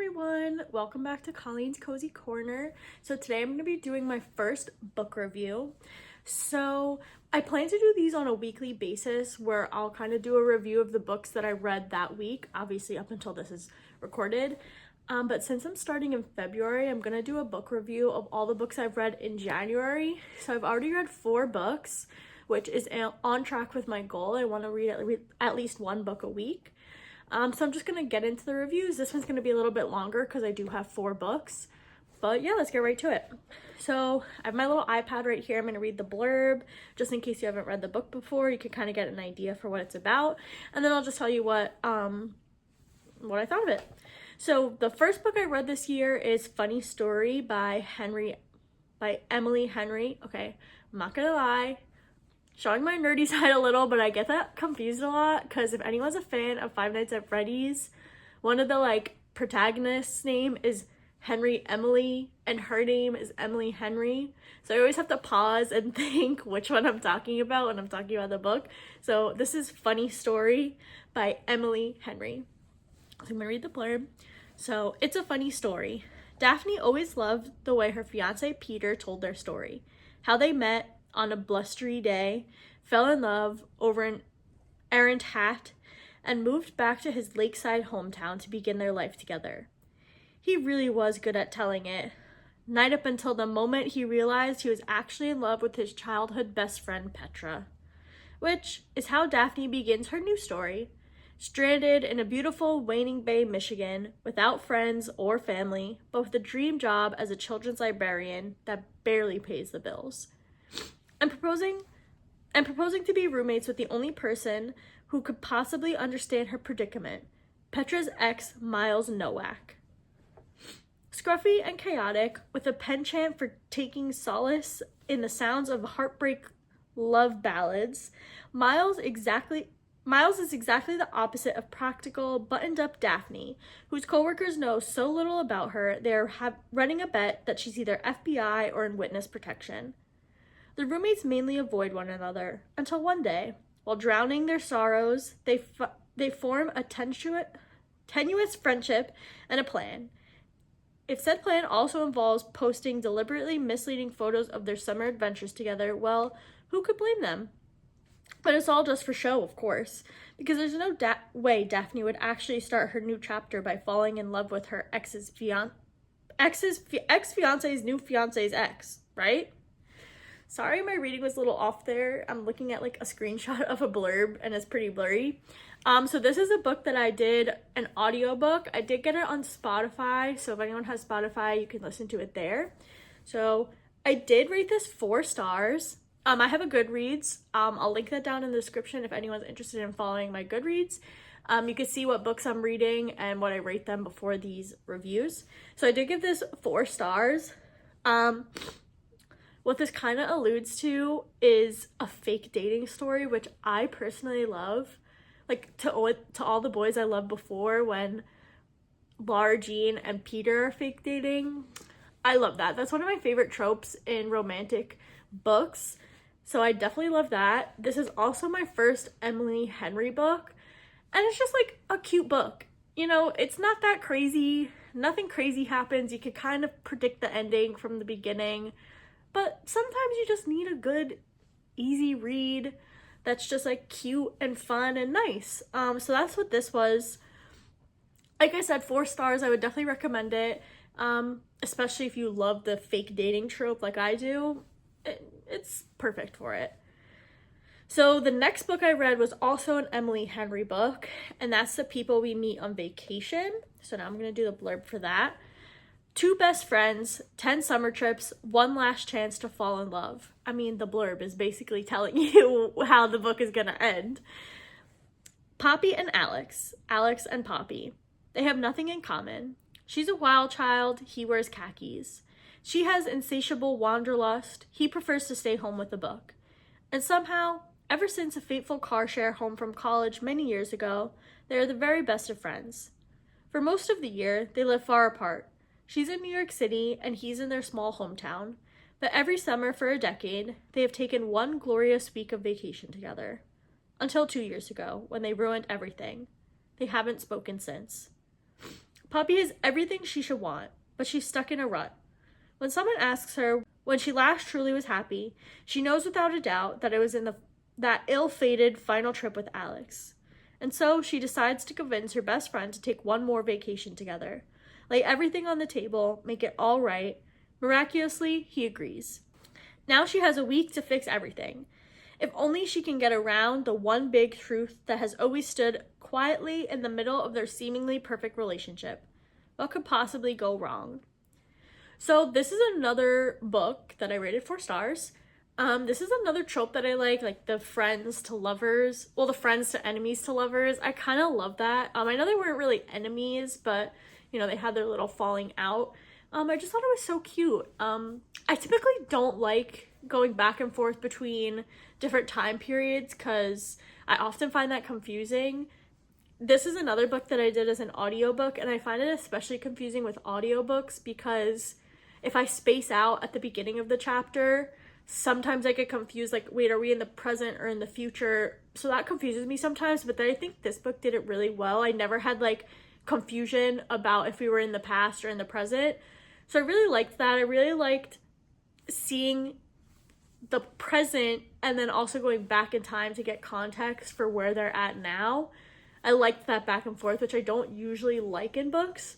everyone, welcome back to Colleen's Cozy Corner. So today I'm going to be doing my first book review. So I plan to do these on a weekly basis where I'll kind of do a review of the books that I read that week, obviously up until this is recorded. But since I'm starting in February, I'm going to do a book review of all the books I've read in January. So I've already read 4 books, which is on track with my goal. I want to read at least 1 book a week. So I'm just going to get into the reviews. This one's going to be a little bit longer because I do have 4 books. But yeah, let's get right to it. So I have my little iPad right here. I'm going to read the blurb just in case you haven't read the book before. You can kind of get an idea for what it's about. And then I'll just tell you what I thought of it. So the first book I read this year is Funny Story by Emily Henry. Okay, I'm not going to lie. Showing my nerdy side a little, but I get that confused a lot because if anyone's a fan of Five Nights at Freddy's, one of the protagonists' name is Henry Emily and her name is Emily Henry. So I always have to pause and think which one I'm talking about when I'm talking about the book. So this is Funny Story by Emily Henry. So I'm gonna read the blurb. So it's a funny story. Daphne always loved the way her fiance Peter told their story. How they met on a blustery day, fell in love over an errant hat, and moved back to his lakeside hometown to begin their life together. He really was good at telling it, night up until the moment he realized he was actually in love with his childhood best friend Petra, which is how Daphne begins her new story. Stranded in a beautiful Waning Bay, Michigan, without friends or family, but with a dream job as a children's librarian that barely pays the bills. And proposing to be roommates with the only person who could possibly understand her predicament, Petra's ex, Miles Nowak. Scruffy and chaotic, with a penchant for taking solace in the sounds of heartbreak love ballads, Miles is exactly the opposite of practical, buttoned-up Daphne, whose coworkers know so little about her they are running a bet that she's either FBI or in witness protection. The roommates mainly avoid one another, until one day, while drowning their sorrows, they form a tenuous friendship and a plan. If said plan also involves posting deliberately misleading photos of their summer adventures together, well, who could blame them? But it's all just for show, of course, because there's no way Daphne would actually start her new chapter by falling in love with her ex-fiance's new fiance's ex, right? Sorry, my reading was a little off there. I'm looking at a screenshot of a blurb and it's pretty blurry. So this is a book that I did an audiobook. I did get it on Spotify. So if anyone has Spotify, you can listen to it there. So I did rate this 4 stars. I have a Goodreads. I'll link that down in the description if anyone's interested in following my Goodreads. You can see what books I'm reading and what I rate them before these reviews. So I did give this 4 stars. What this kind of alludes to is a fake dating story, which I personally love. To all the boys I loved before when Laura Jean and Peter are fake dating. I love that. That's one of my favorite tropes in romantic books. So I definitely love that. This is also my first Emily Henry book. And it's just a cute book. You know, it's not that crazy. Nothing crazy happens. You could kind of predict the ending from the beginning. But sometimes you just need a good, easy read that's just cute and fun and nice. So that's what this was. Like I said, 4 stars. I would definitely recommend it, especially if you love the fake dating trope like I do. It's perfect for it. So the next book I read was also an Emily Henry book, and that's The People We Meet on Vacation. So now I'm going to do the blurb for that. 2 best friends, 10 summer trips, 1 last chance to fall in love. I mean, the blurb is basically telling you how the book is gonna end. Poppy and Alex and Poppy. They have nothing in common. She's a wild child, he wears khakis. She has insatiable wanderlust, he prefers to stay home with a book. And somehow, ever since a fateful car share home from college many years ago, they are the very best of friends. For most of the year, they live far apart. She's in New York City, and he's in their small hometown. But every summer for a decade, they have taken 1 glorious week of vacation together. Until 2 years ago, when they ruined everything. They haven't spoken since. Poppy has everything she should want, but she's stuck in a rut. When someone asks her when she last truly was happy, she knows without a doubt that it was in that ill-fated final trip with Alex. And so she decides to convince her best friend to take one more vacation together. Lay everything on the table, make it all right. Miraculously, he agrees. Now she has a week to fix everything. If only she can get around the one big truth that has always stood quietly in the middle of their seemingly perfect relationship. What could possibly go wrong? So this is another book that I rated 4 stars. This is another trope that I like the friends to lovers, well, the friends to enemies to lovers. I kind of love that. I know they weren't really enemies, but, you know, they had their little falling out. I just thought it was so cute. I typically don't like going back and forth between different time periods because I often find that confusing. This is another book that I did as an audiobook, and I find it especially confusing with audiobooks because if I space out at the beginning of the chapter, sometimes I get confused, like, wait, are we in the present or in the future? So that confuses me sometimes, but then I think this book did it really well. I never had, like, confusion about if we were in the past or in the present. So I really liked that. I really liked seeing the present and then also going back in time to get context for where they're at now. I liked that back and forth, which I don't usually like in books.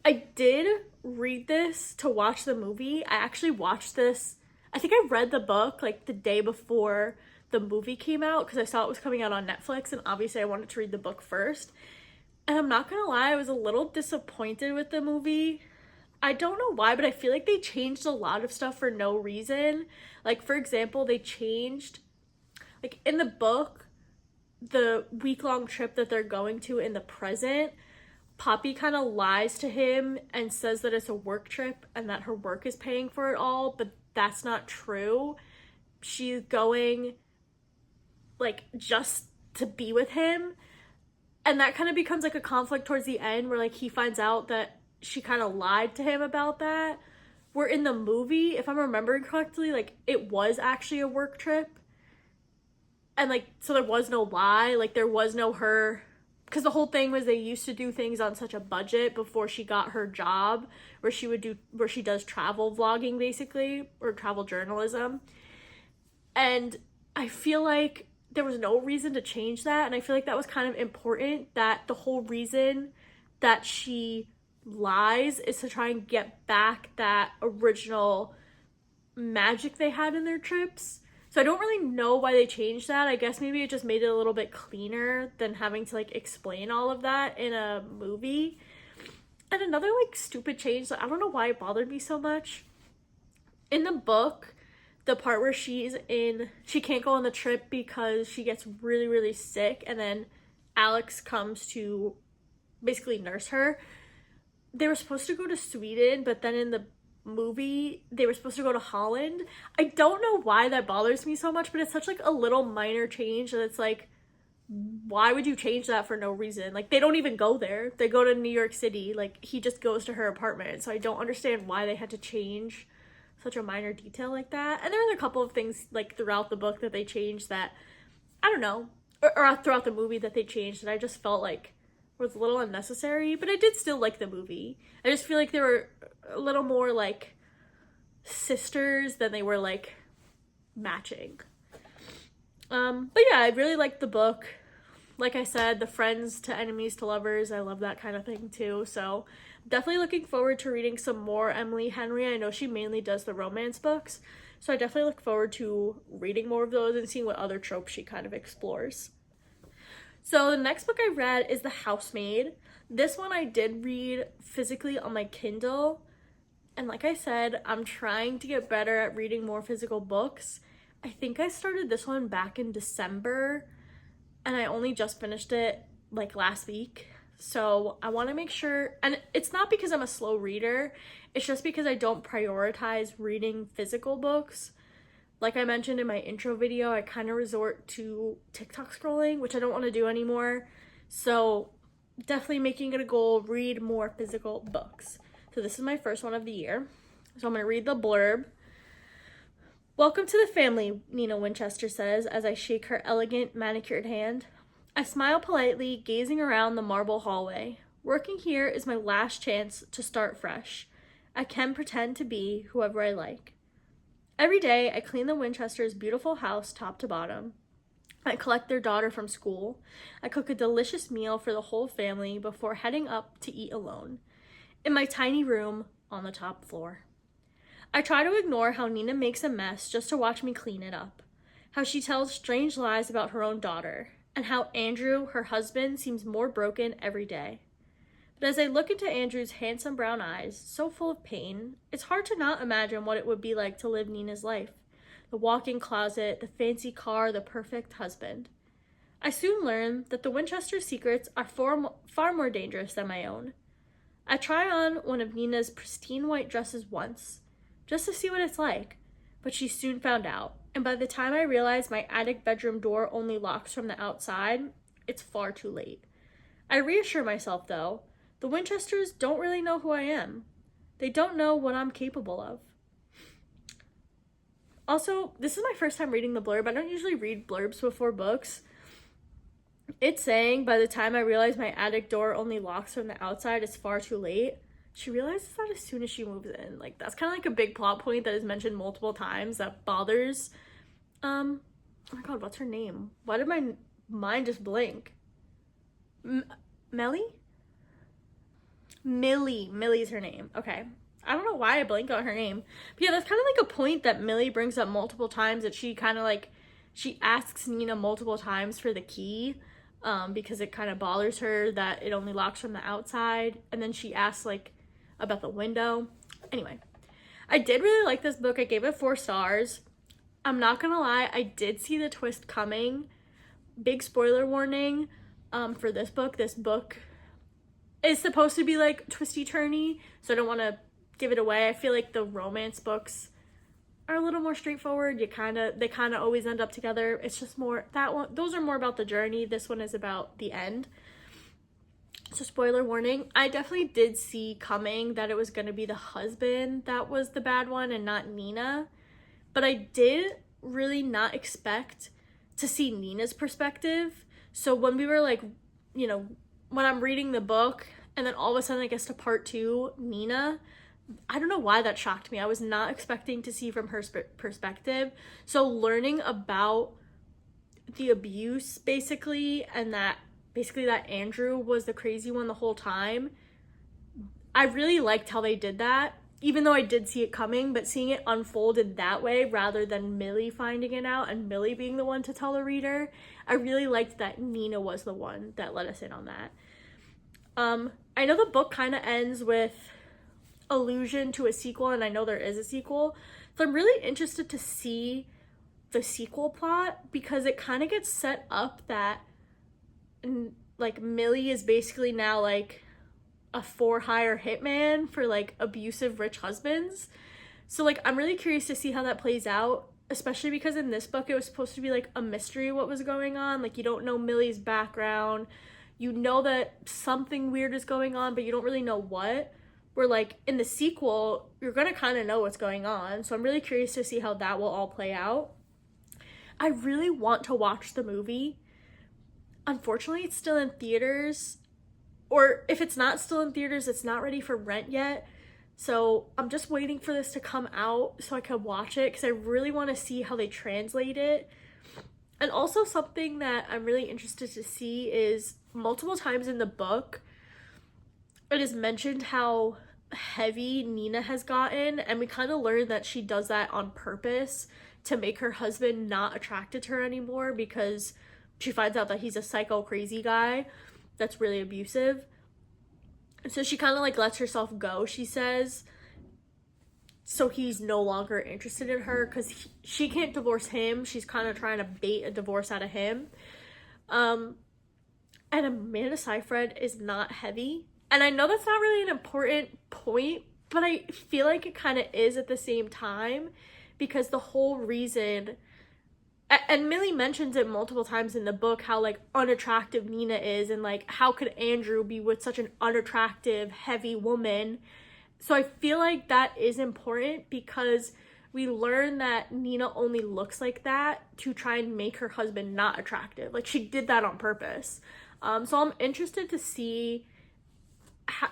I did read this to watch the movie. I actually watched this. I think I read the book like the day before the movie came out because I saw it was coming out on Netflix, and obviously I wanted to read the book first. And I'm not gonna lie, I was a little disappointed with the movie. I don't know why, but I feel like they changed a lot of stuff for no reason. Like, for example, they changed, like, in the book, the week-long trip that they're going to in the present, Poppy kind of lies to him and says that it's a work trip and that her work is paying for it all, but that's not true. She's going, like, just to be with him, and that kind of becomes, like, a conflict towards the end where, like, he finds out that she kind of lied to him about that. Where in the movie, if I'm remembering correctly, like, it was actually a work trip. And, like, so there was no lie. Like, there was no her... Because the whole thing was they used to do things on such a budget before she got her job, where she does travel vlogging, basically, or travel journalism. And I feel like there was no reason to change that. And I feel like that was kind of important, that the whole reason that she lies is to try and get back that original magic they had in their trips. So I don't really know why they changed that. I guess maybe it just made it a little bit cleaner than having to, like, explain all of that in a movie. And another, like, stupid change, I don't know why it bothered me so much. In the book, the part where she can't go on the trip because she gets really, really sick, and then Alex comes to basically nurse her. They were supposed to go to Sweden, but then in the movie they were supposed to go to Holland. I don't know why that bothers me so much, but it's such, like, a little minor change that it's like, why would you change that for no reason? Like, they don't even go there. They go to New York City. Like, he just goes to her apartment. So I don't understand why they had to change such a minor detail like that. And there were a couple of things, like, throughout the book that they changed that, I don't know, or throughout the movie that they changed that I just felt like was a little unnecessary, but I did still like the movie. I just feel like they were a little more, like, sisters than they were, like, matching. But yeah, I really liked the book. Like I said, the friends to enemies to lovers, I love that kind of thing too. So definitely looking forward to reading some more Emily Henry. I know she mainly does the romance books, so I definitely look forward to reading more of those and seeing what other tropes she kind of explores. So the next book I read is The Housemaid. This one I did read physically on my Kindle. And like I said, I'm trying to get better at reading more physical books. I think I started this one back in December, and I only just finished it, like, last week. So I want to make sure, and it's not because I'm a slow reader, it's just because I don't prioritize reading physical books. Like I mentioned in my intro video, I kind of resort to TikTok scrolling, which I don't want to do anymore. So definitely making it a goal, read more physical books. So this is my first one of the year. So I'm going to read the blurb. "Welcome to the family," Nina Winchester says as I shake her elegant, manicured hand. I smile politely, gazing around the marble hallway. Working here is my last chance to start fresh. I can pretend to be whoever I like. Every day, I clean the Winchesters' beautiful house top to bottom. I collect their daughter from school. I cook a delicious meal for the whole family before heading up to eat alone, in my tiny room on the top floor. I try to ignore how Nina makes a mess just to watch me clean it up, how she tells strange lies about her own daughter, and how Andrew, her husband, seems more broken every day. But as I look into Andrew's handsome brown eyes, so full of pain, it's hard to not imagine what it would be like to live Nina's life. The walk-in closet, the fancy car, the perfect husband. I soon learn that the Winchester secrets are far more dangerous than my own. I try on one of Nina's pristine white dresses once, just to see what it's like, but she soon found out, and by the time I realize my attic bedroom door only locks from the outside, it's far too late. I reassure myself, though, the Winchesters don't really know who I am. They don't know what I'm capable of. Also, this is my first time reading the blurb. I don't usually read blurbs before books. It's saying, by the time I realize my attic door only locks from the outside, it's far too late. She realizes that as soon as she moves in. Like, that's kind of like a big plot point that is mentioned multiple times that bothers, oh my god, what's her name? Why did my mind just blink? Melly? Millie's her name. Okay. I don't know why I blanked on her name. But yeah, that's kind of like a point that Millie brings up multiple times, that she kind of like, she asks Nina multiple times for the key, because it kind of bothers her that it only locks from the outside. And then she asks like about the window. Anyway, I did really like this book. I gave it 4 stars. I'm not gonna lie, I did see the twist coming. Big spoiler warning for this book. This book is supposed to be like twisty turny, so I don't want to give it away. I feel like the romance books are a little more straightforward. They kind of always end up together. It's just more that one. Those are more about the journey. This one is about the end. So spoiler warning, I definitely did see coming that it was going to be the husband that was the bad one and not Nina. But I did really not expect to see Nina's perspective. So when we were like, you know, when I'm reading the book and then all of a sudden it gets to part 2, Nina, I don't know why that shocked me. I was not expecting to see from her perspective. So learning about the abuse basically, and that Andrew was the crazy one the whole time, I really liked how they did that. Even though I did see it coming, but seeing it unfolded that way rather than Millie finding it out and Millie being the one to tell the reader, I really liked that Nina was the one that let us in on that. I know the book kind of ends with allusion to a sequel, and I know there is a sequel, so I'm really interested to see the sequel plot, because it kind of gets set up that like Millie is basically now like a for-hire hitman for like abusive rich husbands. So like I'm really curious to see how that plays out, especially because in this book it was supposed to be like a mystery what was going on. Like you don't know Millie's background, you know that something weird is going on, but you don't really know what. Where like in the sequel you're gonna kind of know what's going on, so I'm really curious to see how that will all play out. I really want to watch the movie. Unfortunately, it's still in theaters, or if it's not still in theaters, it's not ready for rent yet. So I'm just waiting for this to come out so I can watch it, because I really want to see how they translate it. And also something that I'm really interested to see is multiple times in the book, it is mentioned how heavy Nina has gotten, and we kind of learned that she does that on purpose to make her husband not attracted to her anymore, because she finds out that he's a psycho crazy guy that's really abusive. So she kind of like lets herself go, she says, so he's no longer interested in her, because she can't divorce him. She's kind of trying to bait a divorce out of him. And Amanda Seyfried is not heavy. And I know that's not really an important point, but I feel like it kind of is at the same time, because the whole reason, and Millie mentions it multiple times in the book, how like unattractive Nina is, and like how could Andrew be with such an unattractive, heavy woman. So I feel like that is important, because we learn that Nina only looks like that to try and make her husband not attractive. Like she did that on purpose. So I'm interested to see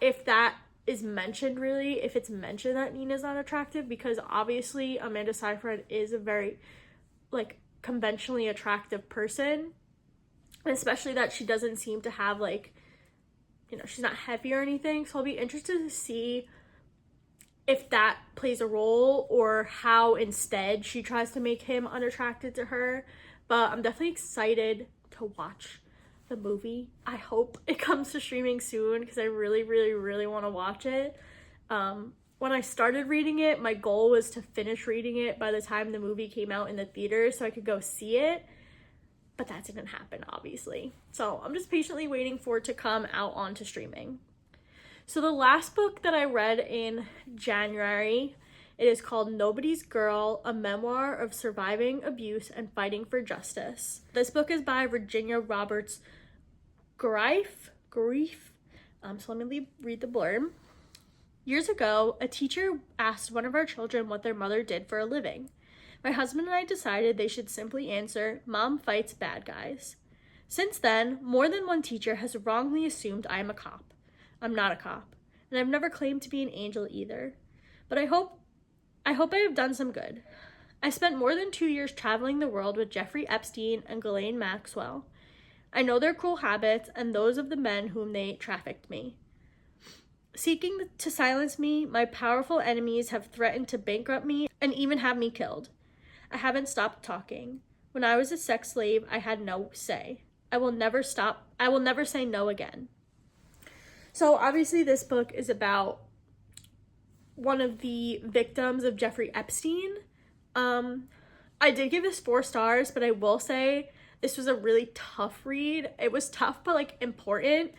if that is mentioned, really, if it's mentioned that Nina's not attractive, because obviously Amanda Seyfried is a very, like, conventionally attractive person, especially that she doesn't seem to have, like, you know, she's not heavy or anything. So I'll be interested to see if that plays a role, or how instead she tries to make him unattracted to her. But I'm definitely excited to watch the movie. I hope it comes to streaming soon, because I really, really, really want to watch it. When I started reading it, my goal was to finish reading it by the time the movie came out in the theater so I could go see it, but that didn't happen, obviously. So I'm just patiently waiting for it to come out onto streaming. So the last book that I read in January, it is called Nobody's Girl, a memoir of surviving abuse and fighting for justice. This book is by Virginia Roberts Grief. So let me read the blurb. Years ago, a teacher asked one of our children what their mother did for a living. My husband and I decided they should simply answer, "Mom fights bad guys." Since then, more than one teacher has wrongly assumed I am a cop. I'm not a cop, and I've never claimed to be an angel either. But I hope I have done some good. I spent more than 2 years traveling the world with Jeffrey Epstein and Ghislaine Maxwell. I know their cruel habits and those of the men whom they trafficked me. Seeking to silence me, my powerful enemies have threatened to bankrupt me and even have me killed. I haven't stopped talking. When I was a sex slave, I had no say. I will never say no again. So obviously this book is about one of the victims of Jeffrey Epstein. I did give this 4 stars, but I will say this was a really tough read. It was tough, but like important.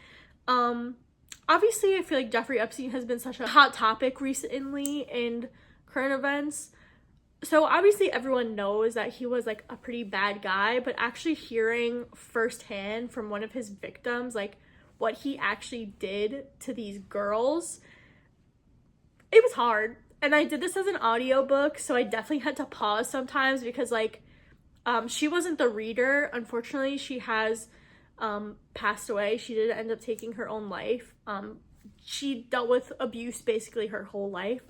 Obviously I feel like Jeffrey Epstein has been such a hot topic recently in current events. So obviously everyone knows that he was like a pretty bad guy, but actually hearing firsthand from one of his victims, like what he actually did to these girls, it was hard. And I did this as an audiobook, so I definitely had to pause sometimes because like she wasn't the reader. Unfortunately, she has passed away. She did end up taking her own life. She dealt with abuse basically her whole life.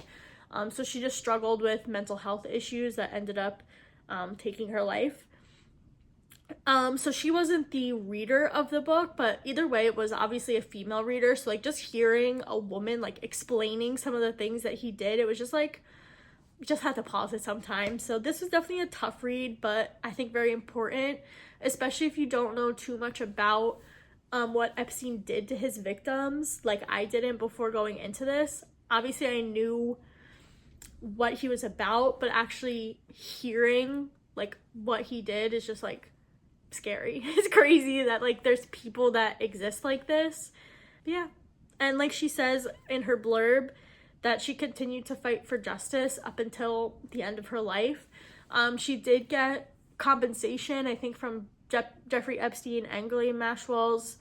So she just struggled with mental health issues that ended up taking her life. So she wasn't the reader of the book, but either way, it was obviously a female reader. So like just hearing a woman like explaining some of the things that he did, it was just like, just had to pause it sometimes. So this was definitely a tough read, but I think very important, especially if you don't know too much about what Epstein did to his victims, like I didn't before going into this. Obviously I knew what he was about, but actually hearing like what he did is just like scary. It's crazy that like there's people that exist like this. But yeah, and like she says in her blurb that she continued to fight for justice up until the end of her life. She did get compensation, I think, from Jeffrey Epstein and Ghislaine Maxwell's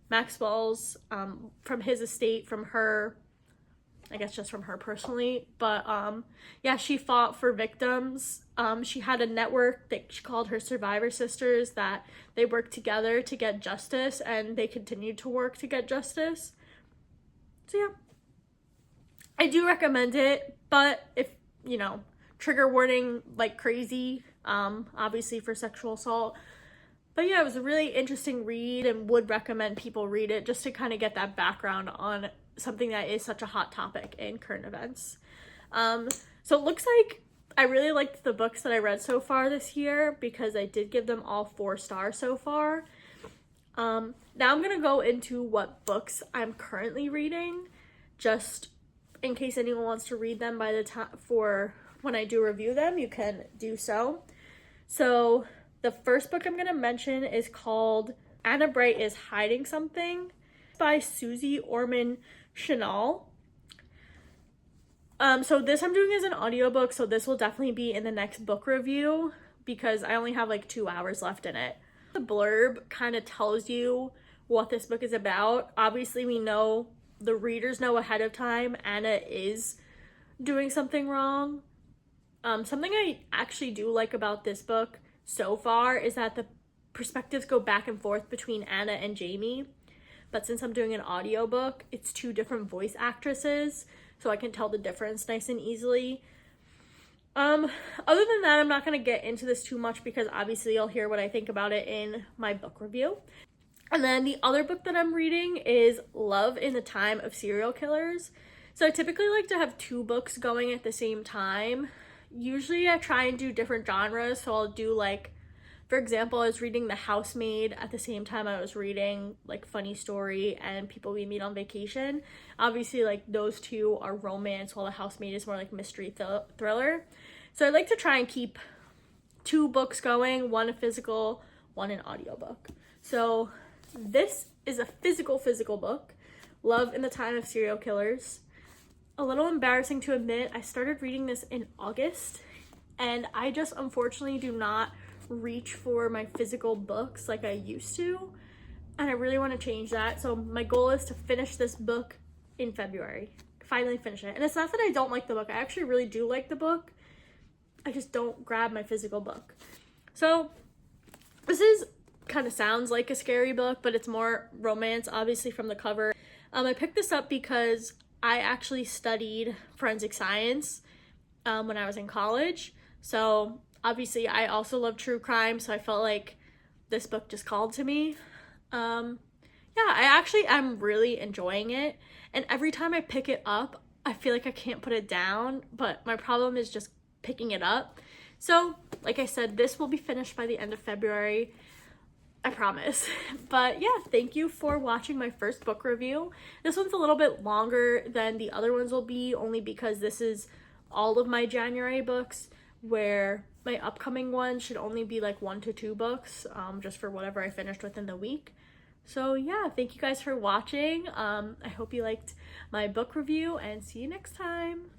from his estate, from her, I guess just from her personally. But yeah, she fought for victims. She had a network that she called her Survivor Sisters, that they worked together to get justice, and they continued to work to get justice. So yeah, I do recommend it, but if, you know, trigger warning like crazy, obviously for sexual assault. But yeah, it was a really interesting read and would recommend people read it just to kind of get that background on something that is such a hot topic in current events. So it looks like I really liked the books that I read so far this year, because I did give them all 4 stars so far. Now I'm gonna go into what books I'm currently reading, just in case anyone wants to read them by the time for when I do review them, you can do so. So the first book I'm gonna mention is called Anna Bright is Hiding Something by Susie Orman Schnall. So this I'm doing as an audiobook, so this will definitely be in the next book review because I only have like 2 hours left in it. The blurb kind of tells you what this book is about. Obviously we know, the readers know ahead of time, Anna is doing something wrong. Something I actually do like about this book so far is that the perspectives go back and forth between Anna and Jamie. but since I'm doing an audiobook, it's 2 different voice actresses, so I can tell the difference nice and easily. Other than that, I'm not going to get into this too much because obviously you'll hear what I think about it in my book review. And then the other book that I'm reading is Love in the Time of Serial Killers. So I typically like to have 2 books going at the same time. Usually I try and do different genres, so I'll do like, for example, I was reading The Housemaid at the same time I was reading like Funny Story and People We Meet on Vacation. Obviously like those 2 are romance, while The Housemaid is more like mystery thriller. So I like to try and keep 2 books going, one a physical, one an audiobook. So this is a physical book, Love in the Time of Serial Killers. A little embarrassing to admit, I started reading this in August, and I just unfortunately do not reach for my physical books like I used to, and I really want to change that. So my goal is to finish this book in February, finally finish it. And it's not that I don't like the book, I actually really do like the book, I just don't grab my physical book. So this is kind of sounds like a scary book, but it's more romance, obviously, from the cover. I picked this up because I actually studied forensic science when I was in college, so obviously I also love true crime, so I felt like this book just called to me. Yeah, I'm really enjoying it, and every time I pick it up I feel like I can't put it down, but my problem is just picking it up. So like I said, this will be finished by the end of February, I promise. But yeah, thank you for watching my first book review. This one's a little bit longer than the other ones will be, only because this is all of my January books, where my upcoming one should only be like 1 to 2 books, just for whatever I finished within the week. So yeah, thank you guys for watching. I hope you liked my book review, and see you next time.